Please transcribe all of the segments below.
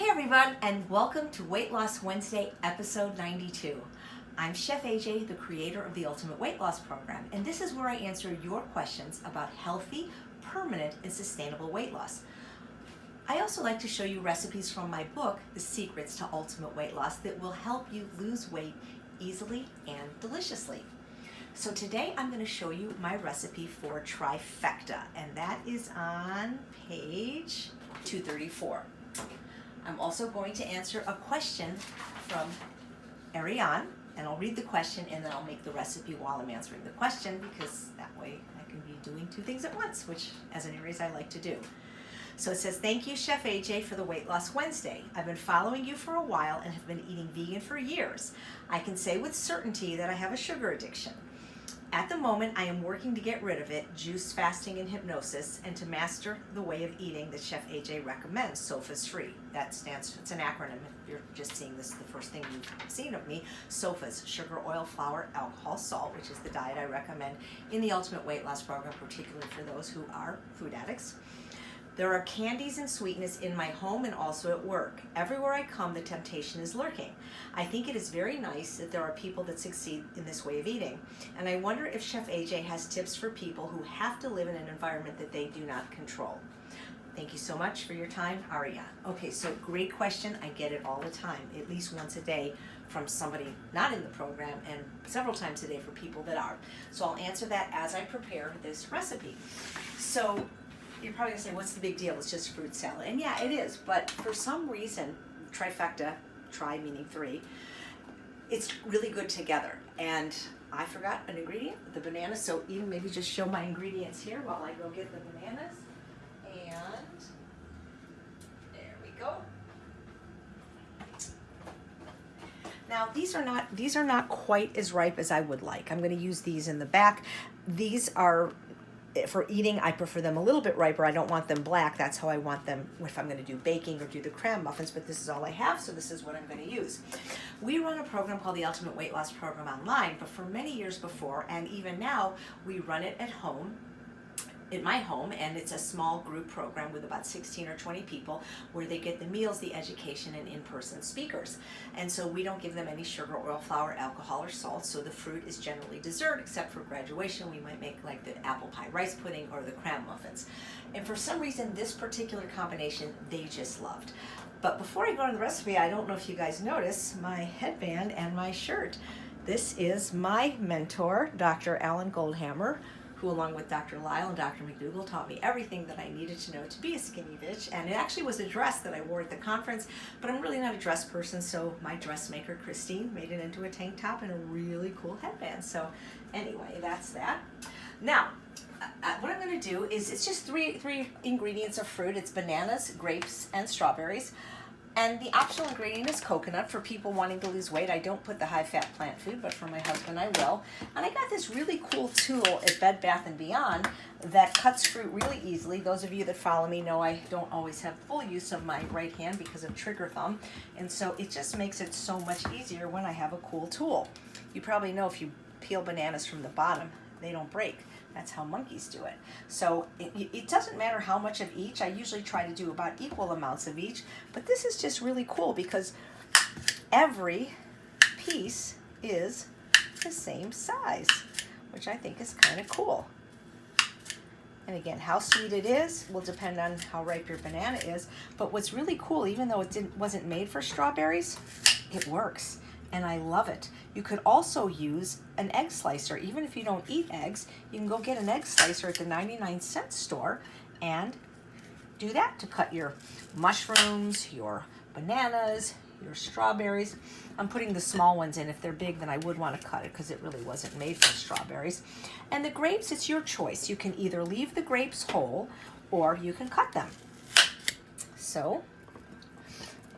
Hey everyone, and welcome to Weight Loss Wednesday, episode 92. I'm Chef AJ, the creator of the Ultimate Weight Loss Program, and this is where I answer your questions about healthy, permanent, and sustainable weight loss. I also like to show you recipes from my book, The Secrets to Ultimate Weight Loss, that will help you lose weight easily and deliciously. So today I'm going to show you my recipe for TRIFECTA, and that is on page 234. I'm also going to answer a question from Ariane, and I'll read the question and then I'll make the recipe while I'm answering the question, because that way I can be doing two things at once, which as an Aries I like to do. So it says, thank you Chef AJ for the Weight Loss Wednesday. I've been following you for a while and have been eating vegan for years. I can say with certainty that I have a sugar addiction. At the moment, I am working to get rid of it, juice fasting and hypnosis, and to master the way of eating that Chef AJ recommends, SOFA's free. That stands, it's an acronym. If you're just seeing this, the first thing you've seen of me, SOFA's, sugar, oil, flour, alcohol, salt, which is the diet I recommend in the Ultimate Weight Loss Program, particularly for those who are food addicts. There are candies and sweetness in my home and also at work. Everywhere I come, the temptation is lurking. I think it is very nice that there are people that succeed in this way of eating. And I wonder if Chef AJ has tips for people who have to live in an environment that they do not control. Thank you so much for your time, Ariane. Okay, so great question. I get it all the time, at least once a day from somebody not in the program, and several times a day for people that are. So I'll answer that as I prepare this recipe. So you're probably gonna say, what's the big deal? It's just fruit salad. And yeah, it is, but for some reason, trifecta, tri meaning three, it's really good together. And I forgot an ingredient, the banana, so even maybe just show my ingredients here while I go get the bananas. And there we go. Now these are not quite as ripe as I would like. I'm gonna use these in the back. These are, for eating, I prefer them a little bit riper. I don't want them black. That's how I want them if I'm going to do baking or do the crème muffins, but this is all I have, so this is what I'm going to use. We run a program called the Ultimate Weight Loss Program online, but for many years before, and even now, we run it at home, in my home, and it's a small group program with about 16 or 20 people where they get the meals, the education, and in-person speakers. And so we don't give them any sugar, oil, flour, alcohol, or salt, so the fruit is generally dessert, except for graduation. We might make like the apple pie rice pudding or the crème muffins. And for some reason, this particular combination, they just loved. But before I go to the recipe, I don't know if you guys notice my headband and my shirt. This is my mentor, Dr. Alan Goldhammer, who along with Dr. Lyle and Dr. McDougall taught me everything that I needed to know to be a skinny bitch. And it actually was a dress that I wore at the conference, but I'm really not a dress person, so my dressmaker, Christine, made it into a tank top and a really cool headband. So anyway, that's that. Now, what I'm gonna do is, it's just three ingredients of fruit. It's bananas, grapes, and strawberries. And the optional ingredient is coconut for people wanting to lose weight. I don't put the high-fat plant food, but for my husband I will. And I got this really cool tool at Bed Bath & Beyond that cuts fruit really easily. Those of you that follow me know I don't always have full use of my right hand because of trigger thumb. And so it just makes it so much easier when I have a cool tool. You probably know if you peel bananas from the bottom, they don't break. That's how monkeys do it. So it doesn't matter how much of each. I usually try to do about equal amounts of each, but this is just really cool because every piece is the same size, which I think is kind of cool. And again, how sweet it is will depend on how ripe your banana is, but what's really cool, even though it wasn't made for strawberries, it works. And I love it. You could also use an egg slicer. Even if you don't eat eggs, you can go get an egg slicer at the 99-cent store and do that to cut your mushrooms, your bananas, your strawberries. I'm putting the small ones in. If they're big, then I would want to cut it because it really wasn't made for strawberries. And the grapes, it's your choice. You can either leave the grapes whole or you can cut them. So,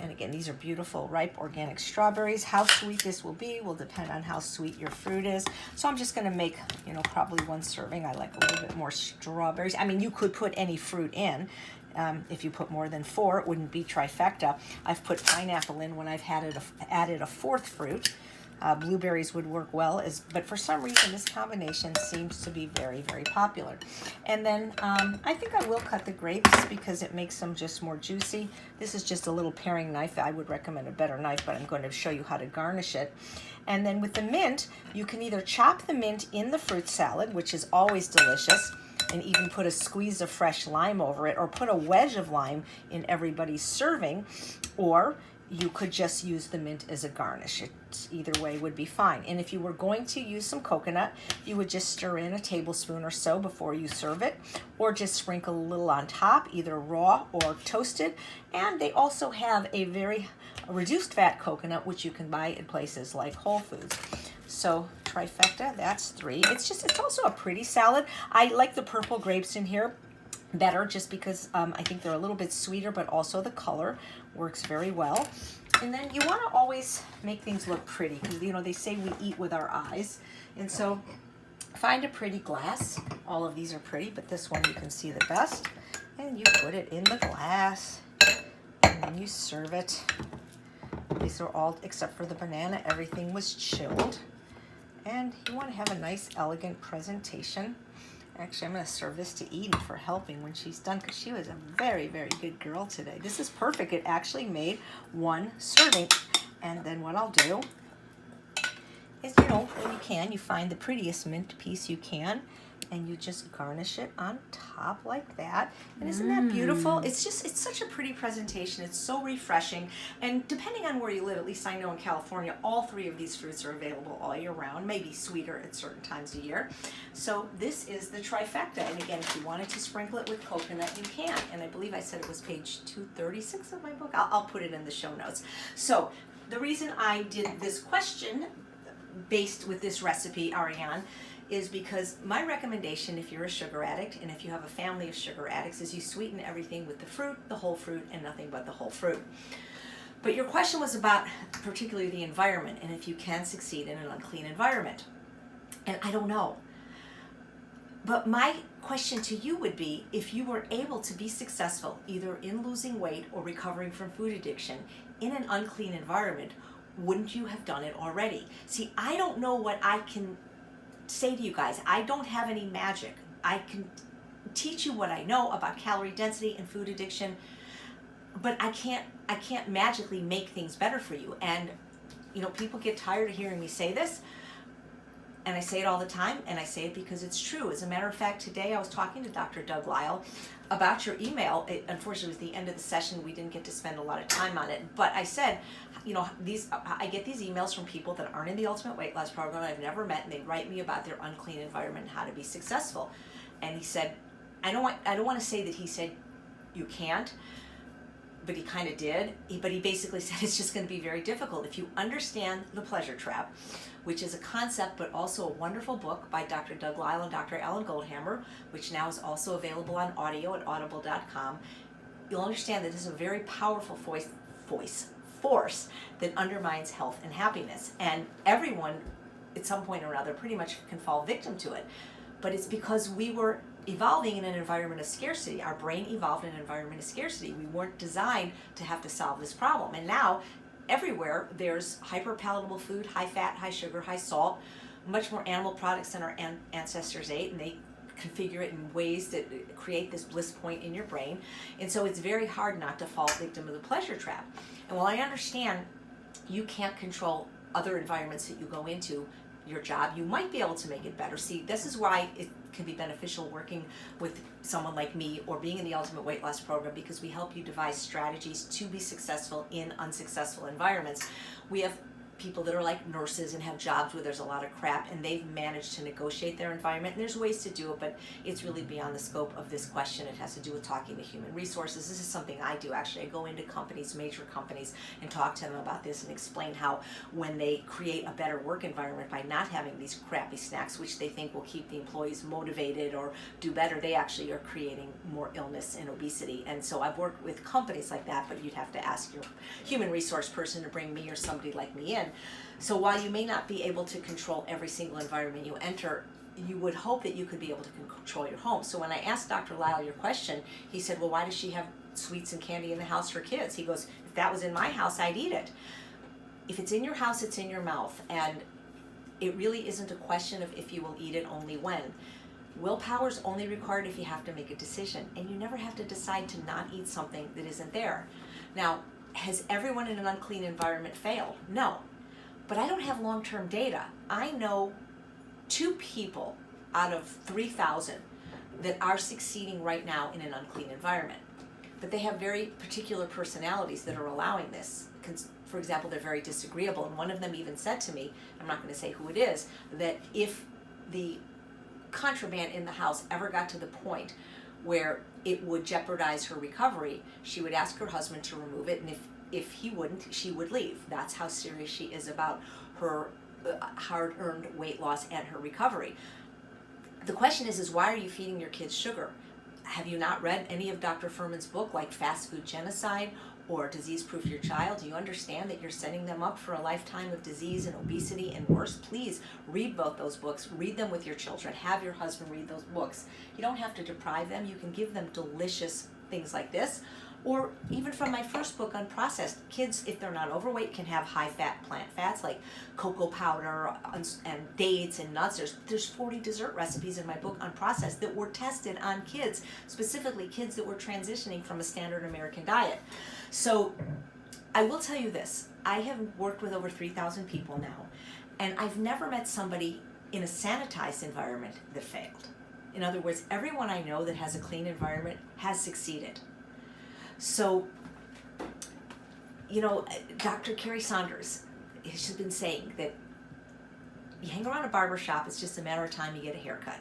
and again, these are beautiful, ripe, organic strawberries. How sweet this will be will depend on how sweet your fruit is. So I'm just gonna make, probably one serving. I like a little bit more strawberries. I mean, you could put any fruit in. If you put more than 4, it wouldn't be trifecta. I've put pineapple in when I've added a fourth fruit. Blueberries would work well, but for some reason this combination seems to be very, very popular. And then I think I will cut the grapes because it makes them just more juicy. This is just a little paring knife. I would recommend a better knife, but I'm going to show you how to garnish it. And then with the mint, you can either chop the mint in the fruit salad, which is always delicious, and even put a squeeze of fresh lime over it, or put a wedge of lime in everybody's serving, or you could just use the mint as a garnish. Either way would be fine. And if you were going to use some coconut, you would just stir in a tablespoon or so before you serve it, or just sprinkle a little on top, either raw or toasted. And they also have a very reduced fat coconut, which you can buy at places like Whole Foods. So trifecta, that's 3. It's also a pretty salad. I like the purple grapes in here better just because I think they're a little bit sweeter, but also the color works very well. And then you want to always make things look pretty because, you know, they say we eat with our eyes. And so find a pretty glass. All of these are pretty, but this one you can see the best. And you put it in the glass and then you serve it. These are all, except for the banana, everything was chilled. And you want to have a nice, elegant presentation. Actually, I'm going to serve this to Eden for helping when she's done because she was a very, very good girl today. This is perfect. It actually made 1 serving. And then what I'll do is, you know, when you find the prettiest mint piece you can, and you just garnish it on top like that. And isn't that beautiful? It's such a pretty presentation. It's so refreshing. And depending on where you live, at least I know in California, all 3 of these fruits are available all year round, maybe sweeter at certain times of year. So this is the trifecta. And again, if you wanted to sprinkle it with coconut, you can. And I believe I said it was page 236 of my book. I'll put it in the show notes. So the reason I did this question based with this recipe, Ariane, is because my recommendation, if you're a sugar addict and if you have a family of sugar addicts, is you sweeten everything with the fruit, the whole fruit, and nothing but the whole fruit. But your question was about particularly the environment and if you can succeed in an unclean environment. And I don't know. But my question to you would be, if you were able to be successful either in losing weight or recovering from food addiction in an unclean environment, wouldn't you have done it already? See, I don't know what I can say to you guys. I don't have any magic. I can teach you what I know about calorie density and food addiction, but I can't magically make things better for you. And you know, people get tired of hearing me say this, and I say it all the time, and I say it because it's true. As a matter of fact, today I was talking to Dr. Doug Lyle about your email. Unfortunately, it was the end of the session. We didn't get to spend a lot of time on it, but I said, you know, I get these emails from people that aren't in the Ultimate Weight Loss Program I've never met, and they write me about their unclean environment and how to be successful. And he said, I don't want to say that he said you can't, but he kind of did. But he basically said it's just going to be very difficult. If you understand the pleasure trap, which is a concept but also a wonderful book by Dr. Doug Lyle and Dr. Alan Goldhammer, which now is also available on audio at audible.com, you'll understand that this is a very powerful force that undermines health and happiness. And everyone, at some point or another, pretty much can fall victim to it. But it's because we were evolving in an environment of scarcity. Our brain evolved in an environment of scarcity. We weren't designed to have to solve this problem. And now, everywhere, there's hyper-palatable food, high fat, high sugar, high salt, much more animal products than our ancestors ate, and they configure it in ways that create this bliss point in your brain. And so it's very hard not to fall victim of the pleasure trap. And while I understand you can't control other environments that you go into, your job, you might be able to make it better. See, this is why it can be beneficial working with someone like me or being in the Ultimate Weight Loss Program, because we help you devise strategies to be successful in unsuccessful environments. We have people that are like nurses and have jobs where there's a lot of crap, and they've managed to negotiate their environment. And there's ways to do it, but it's really beyond the scope of this question. It has to do with talking to human resources. This is something I do, actually. I go into companies, major companies, and talk to them about this and explain how when they create a better work environment by not having these crappy snacks, which they think will keep the employees motivated or do better, they actually are creating more illness and obesity. And so I've worked with companies like that, but you'd have to ask your human resource person to bring me or somebody like me in. So while you may not be able to control every single environment you enter, you would hope that you could be able to control your home. So when I asked Dr. Lyle your question, he said, well, why does she have sweets and candy in the house for kids? He goes, if that was in my house, I'd eat it. if it's in your house, it's in your mouth, and it really isn't a question of if you will eat it, only when. Willpower's only required if you have to make a decision, and you never have to decide to not eat something that isn't there. Now, has everyone in an unclean environment failed? No. But I don't have long-term data. I know 2 people out of 3,000 that are succeeding right now in an unclean environment. But they have very particular personalities that are allowing this. For example, they're very disagreeable, and one of them even said to me, I'm not going to say who it is, that if the contraband in the house ever got to the point where it would jeopardize her recovery, she would ask her husband to remove it, and if he wouldn't, she would leave. That's how serious she is about her hard-earned weight loss and her recovery. The question is why are you feeding your kids sugar? Have you not read any of Dr. Furman's book, like Fast Food Genocide or Disease Proof Your Child? Do you understand that you're setting them up for a lifetime of disease and obesity and worse? Please read both those books. Read them with your children. Have your husband read those books. You don't have to deprive them. You can give them delicious things like this. Or even from my first book, Unprocessed, kids, if they're not overweight, can have high-fat plant fats like cocoa powder and dates and nuts. There's 40 dessert recipes in my book, Unprocessed, that were tested on kids, specifically kids that were transitioning from a standard American diet. So I will tell you this. I have worked with over 3,000 people now, and I've never met somebody in a sanitized environment that failed. In other words, everyone I know that has a clean environment has succeeded. So, Dr. Carrie Saunders has been saying that you hang around a barber shop, it's just a matter of time you get a haircut.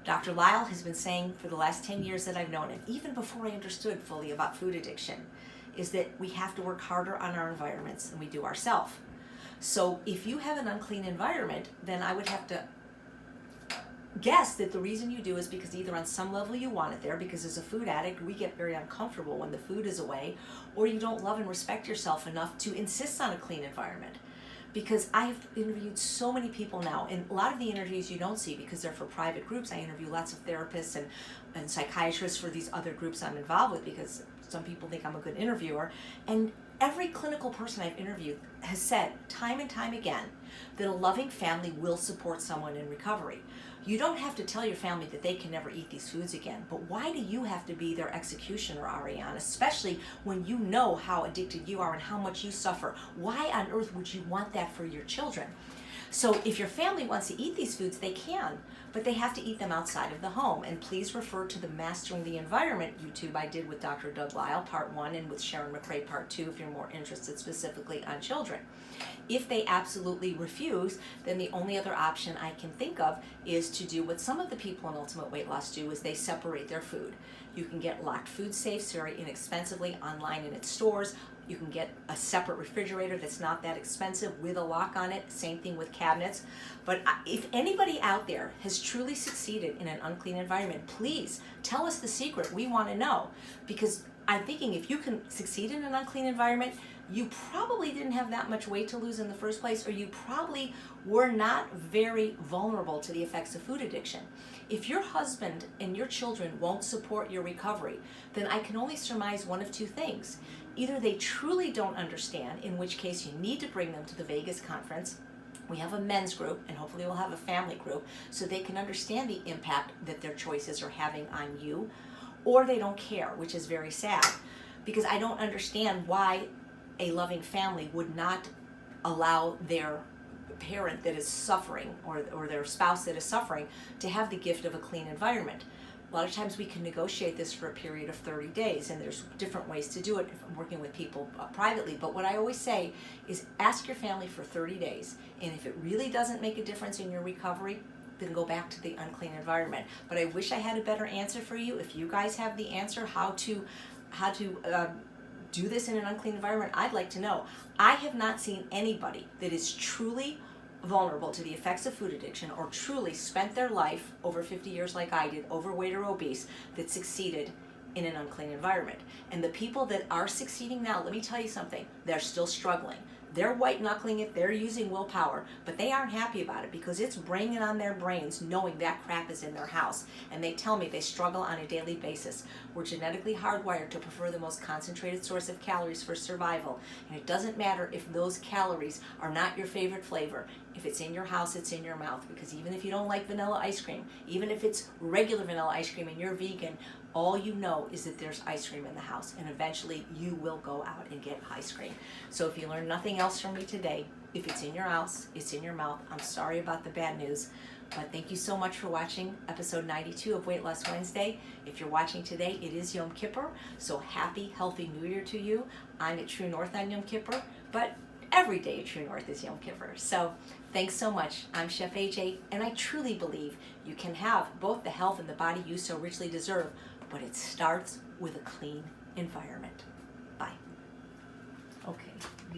Dr. Lyle has been saying for the last 10 years that I've known him, even before I understood fully about food addiction, is that we have to work harder on our environments than we do ourselves. So if you have an unclean environment, then I would have to guess that the reason you do is because either on some level you want it there, because as a food addict we get very uncomfortable when the food is away, or you don't love and respect yourself enough to insist on a clean environment. Because I have interviewed so many people now, and a lot of the interviews you don't see because they're for private groups. I interview lots of therapists and psychiatrists for these other groups I'm involved with because some people think I'm a good interviewer. And every clinical person I've interviewed has said time and time again that a loving family will support someone in recovery. You don't have to tell your family that they can never eat these foods again, but why do you have to be their executioner, Ariane, especially when you know how addicted you are and how much you suffer? Why on earth would you want that for your children? So if your family wants to eat these foods, they can, but they have to eat them outside of the home. And please refer to the Mastering the Environment YouTube I did with Dr. Doug Lyle, Part 1, and with Sharon McRae, Part 2, if you're more interested specifically on children. If they absolutely refuse, then the only other option I can think of is to do what some of the people in Ultimate Weight Loss do, is they separate their food. You can get locked food safes very inexpensively online and at stores. You can get a separate refrigerator that's not that expensive with a lock on it. Same thing with cabinets. But if anybody out there has truly succeeded in an unclean environment, please tell us the secret. We want to know. Because I'm thinking if you can succeed in an unclean environment, you probably didn't have that much weight to lose in the first place, or you probably were not very vulnerable to the effects of food addiction. If your husband and your children won't support your recovery, then I can only surmise one of two things. Either they truly don't understand, in which case you need to bring them to the Vegas conference. We have a men's group, and hopefully we'll have a family group, so they can understand the impact that their choices are having on you, or they don't care, which is very sad, because I don't understand why a loving family would not allow their parent that is suffering or their spouse that is suffering to have the gift of a clean environment. A lot of times we can negotiate this for a period of 30 days, and there's different ways to do it if I'm working with people privately. But what I always say is ask your family for 30 days, and if it really doesn't make a difference in your recovery, then go back to the unclean environment. But I wish I had a better answer for you. If you guys have the answer how to do this in an unclean environment, I'd like to know. I have not seen anybody that is truly vulnerable to the effects of food addiction or truly spent their life over 50 years like I did, overweight or obese, that succeeded in an unclean environment. And the people that are succeeding now, let me tell you something, they're still struggling. They're white knuckling it, they're using willpower, but they aren't happy about it because it's bringing on their brains knowing that crap is in their house. And they tell me they struggle on a daily basis. We're genetically hardwired to prefer the most concentrated source of calories for survival. And it doesn't matter if those calories are not your favorite flavor. If it's in your house, it's in your mouth. Because even if you don't like vanilla ice cream, even if it's regular vanilla ice cream and you're vegan, all you know is that there's ice cream in the house, and eventually you will go out and get ice cream. So if you learn nothing else from me today, if it's in your house, it's in your mouth. I'm sorry about the bad news, but thank you so much for watching episode 92 of Weight Loss Wednesday. If you're watching today, it is Yom Kippur, so happy, healthy New Year to you. I'm at True North on Yom Kippur, but every day at True North is Yom Kippur. So thanks so much. I'm Chef AJ, and I truly believe you can have both the health and the body you so richly deserve, but it starts with a clean environment. Bye. Okay.